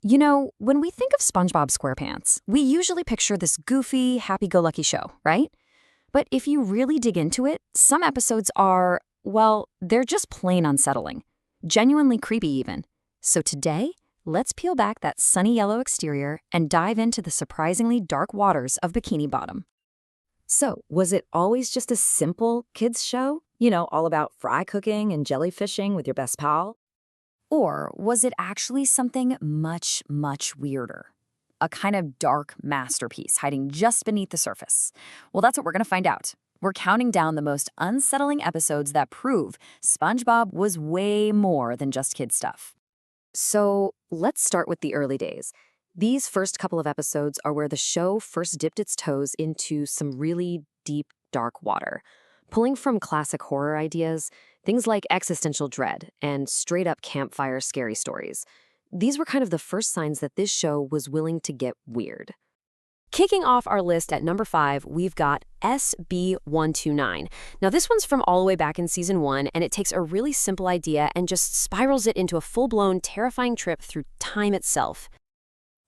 You know, when we think of SpongeBob SquarePants, we usually picture this goofy, happy-go-lucky show, right? But if you really dig into it, some episodes are, well, they're just plain unsettling. Genuinely creepy, even. So today, let's peel back that sunny yellow exterior and dive into the surprisingly dark waters of Bikini Bottom. So, was it always just a simple kids' show? You know, all about fry cooking and jellyfishing with your best pal? Or was it actually something much, much weirder? A kind of dark masterpiece hiding just beneath the surface? Well, that's what we're going to find out. We're counting down the most unsettling episodes that prove SpongeBob was way more than just kid stuff. So let's start with the early days. These first couple of episodes are where the show first dipped its toes into some really deep, dark water. Pulling from classic horror ideas, things like existential dread and straight-up campfire scary stories. These were kind of the first signs that this show was willing to get weird. Kicking off our list at number 5, we've got SB129. Now, this one's from all the way back in season 1, and it takes a really simple idea and just spirals it into a full-blown, terrifying trip through time itself.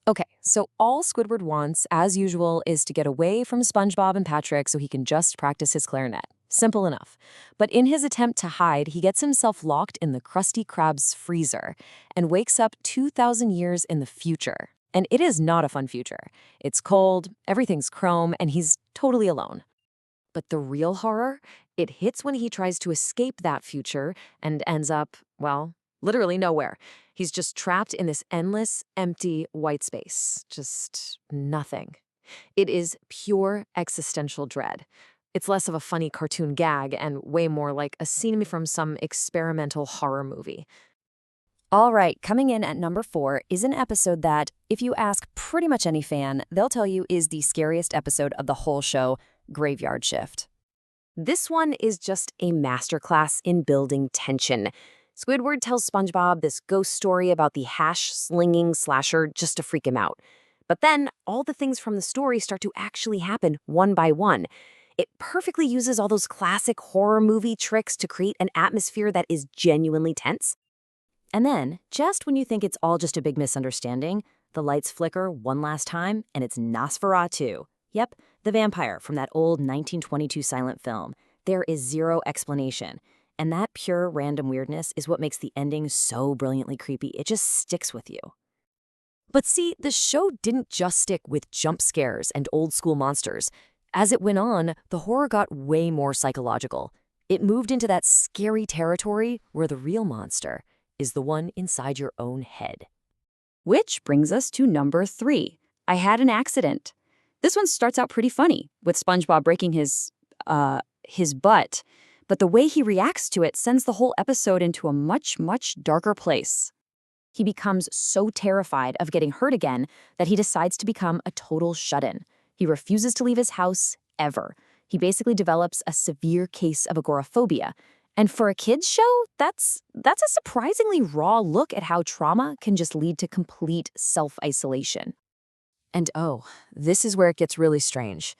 Okay, so all Squidward wants, as usual, is to get away from SpongeBob and Patrick so he can just practice his clarinet. Simple enough. But in his attempt to hide, he gets himself locked in the Krusty Krab's freezer and wakes up 2,000 years in the future. And it is not a fun future. It's cold, everything's chrome, and he's totally alone. But the real horror, it hits when he tries to escape that future and ends up, well, literally nowhere. He's just trapped in this endless, empty white space. Just nothing. It is pure existential dread. It's less of a funny cartoon gag and way more like a scene from some experimental horror movie. All right, coming in at number 4 is an episode that, if you ask pretty much any fan, they'll tell you is the scariest episode of the whole show, Graveyard Shift. This one is just a masterclass in building tension. Squidward tells SpongeBob this ghost story about the hash-slinging slasher just to freak him out. But then, all the things from the story start to actually happen one by one. It perfectly uses all those classic horror movie tricks to create an atmosphere that is genuinely tense. And then, just when you think it's all just a big misunderstanding, the lights flicker one last time, and it's Nosferatu. Yep, the vampire from that old 1922 silent film. There is zero explanation. And that pure random weirdness is what makes the ending so brilliantly creepy. It just sticks with you. But see, the show didn't just stick with jump scares and old school monsters. As it went on, the horror got way more psychological. It moved into that scary territory where the real monster is the one inside your own head. Which brings us to number 3. I Had an Accident. This one starts out pretty funny, with SpongeBob breaking his butt. But the way he reacts to it sends the whole episode into a much, much darker place. He becomes so terrified of getting hurt again that he decides to become a total shut-in. He refuses to leave his house, ever. He basically develops a severe case of agoraphobia. And for a kid's show, that's a surprisingly raw look at how trauma can just lead to complete self-isolation. And oh, this is where it gets really strange.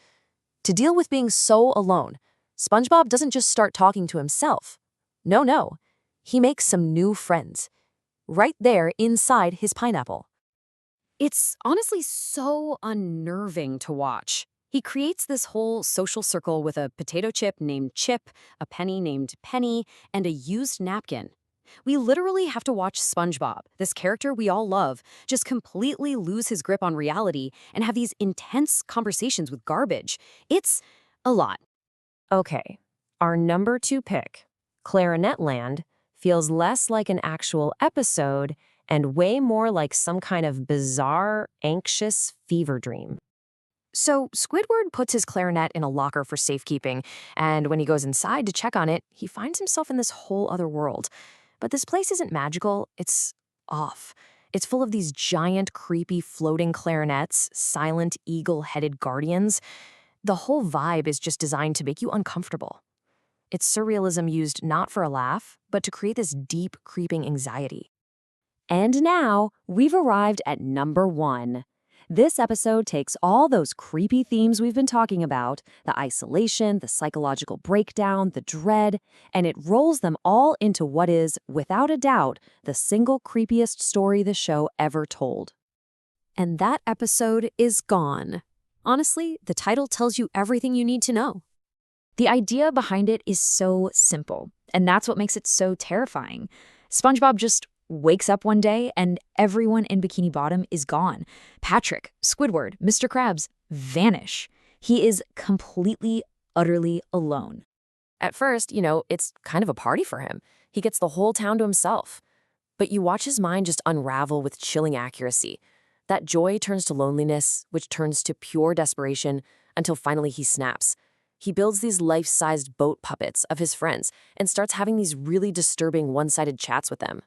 To deal with being so alone, SpongeBob doesn't just start talking to himself. No. He makes some new friends. Right there inside his pineapple. It's honestly so unnerving to watch. He creates this whole social circle with a potato chip named Chip, a penny named Penny, and a used napkin. We literally have to watch SpongeBob, this character we all love, just completely lose his grip on reality and have these intense conversations with garbage. It's a lot. Okay, our number 2 pick, Clarinetland, feels less like an actual episode and way more like some kind of bizarre, anxious fever dream. So Squidward puts his clarinet in a locker for safekeeping, and when he goes inside to check on it, he finds himself in this whole other world. But this place isn't magical, it's off. It's full of these giant, creepy, floating clarinets, silent, eagle-headed guardians. The whole vibe is just designed to make you uncomfortable. It's surrealism used not for a laugh, but to create this deep, creeping anxiety. And now, we've arrived at number 1. This episode takes all those creepy themes we've been talking about, the isolation, the psychological breakdown, the dread, and it rolls them all into what is, without a doubt, the single creepiest story the show ever told. And that episode is gone. Honestly, the title tells you everything you need to know. The idea behind it is so simple, and that's what makes it so terrifying. SpongeBob just wakes up one day and everyone in Bikini Bottom is gone. Patrick, Squidward, Mr. Krabs vanish. He is completely, utterly alone. At first, it's kind of a party for him. He gets the whole town to himself. But you watch his mind just unravel with chilling accuracy. That joy turns to loneliness, which turns to pure desperation, until finally he snaps. He builds these life-sized boat puppets of his friends and starts having these really disturbing one-sided chats with them.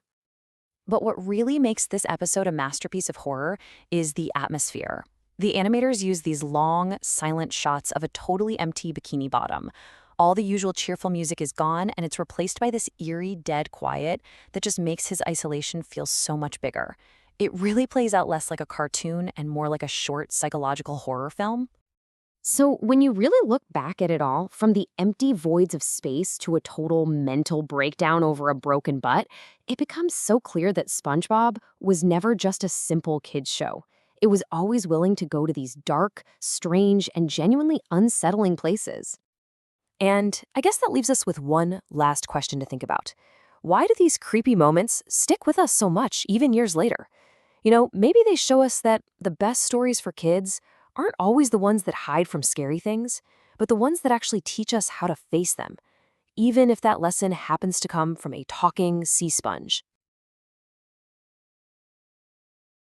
But what really makes this episode a masterpiece of horror is the atmosphere. The animators use these long, silent shots of a totally empty Bikini Bottom. All the usual cheerful music is gone, and it's replaced by this eerie, dead quiet that just makes his isolation feel so much bigger. It really plays out less like a cartoon and more like a short psychological horror film. So when you really look back at it all, from the empty voids of space to a total mental breakdown over a broken butt, it becomes so clear that SpongeBob was never just a simple kids' show. It was always willing to go to these dark, strange, and genuinely unsettling places. And I guess that leaves us with one last question to think about. Why do these creepy moments stick with us so much, even years later? Maybe they show us that the best stories for kids aren't always the ones that hide from scary things, but the ones that actually teach us how to face them, even if that lesson happens to come from a talking sea sponge.